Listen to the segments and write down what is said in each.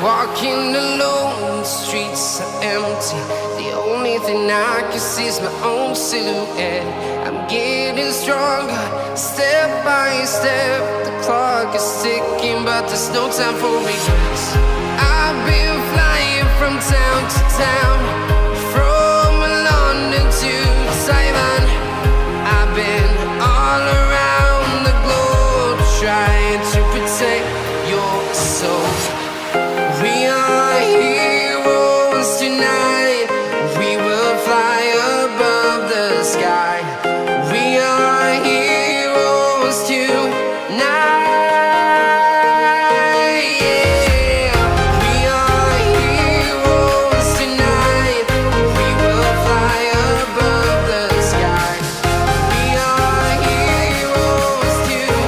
Walking alone, the streets are empty. The only thing I can see is my own silhouette. I'm getting stronger, step by step. The clock is ticking, but there's no time for regrets. I've been flying from town to town, from London to Taiwan. I've been all around the globe, trying to protect your soul. We are heroes tonight. We will fly above the sky. We are heroes tonight. Yeah. We are heroes tonight. We will fly above the sky. We are heroes tonight.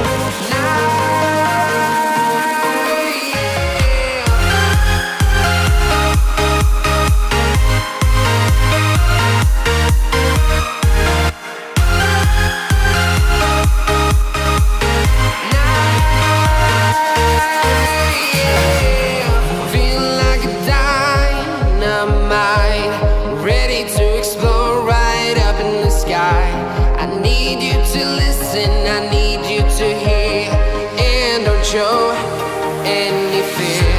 Feeling like a dynamite, ready to explode right up in the sky. I need you to listen, I need you to hear, and don't show any fear.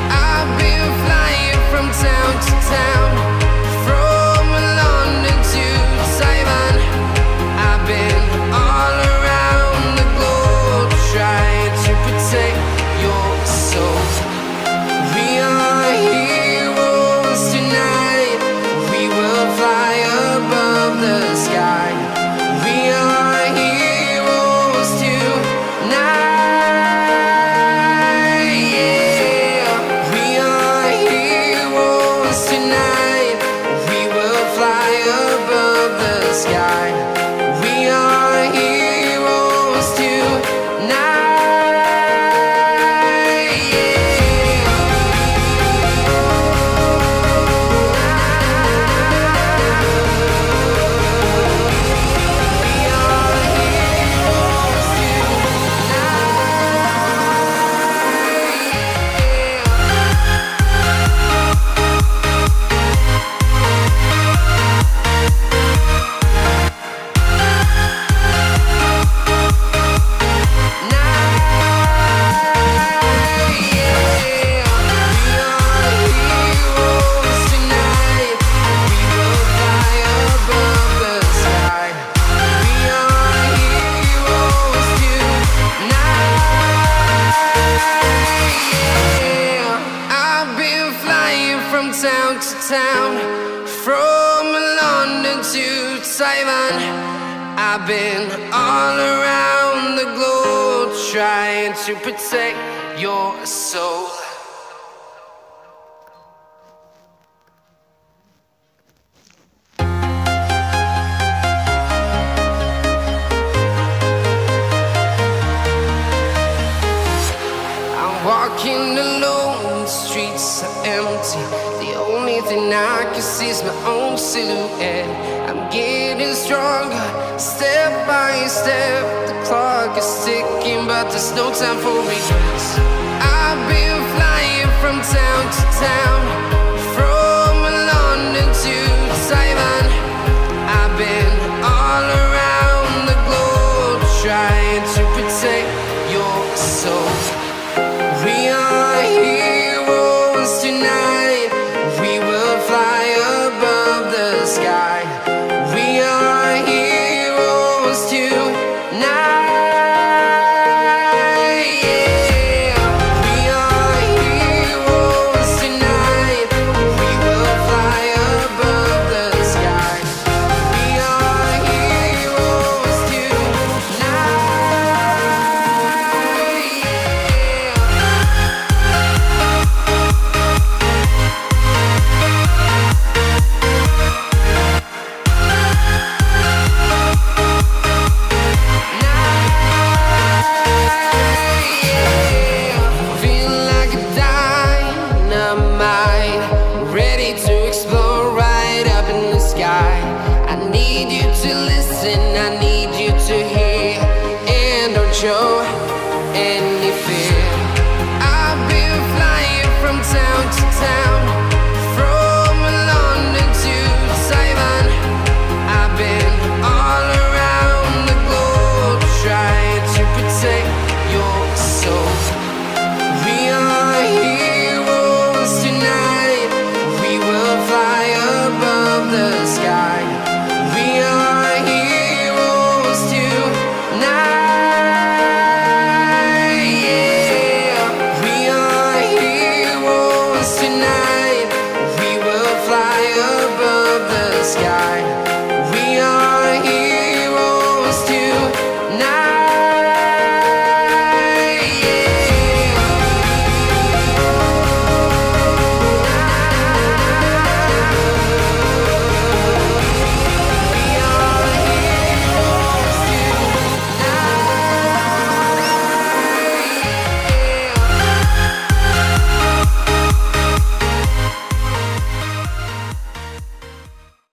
I've been flying from town to town, from London to Taiwan. I've been all around the globe, trying to protect your soul. We are heroes tonight. We will fly above the sky. We are heroes tonight. Yeah. We are heroes tonight. We will fly above the sky. We are heroes tonight. Yeah. We are heroes tonight. We will fly above the sky. We are heroes tonight. Yeah. I've been flying from town to town, from London to Taiwan. I've been all around the globe, trying to protect your soul. I'm walking alone, the streets are empty. The only thing I can see is my own silhouette. I'm getting stronger, step by step. The clock is ticking, but there's no time for regrets.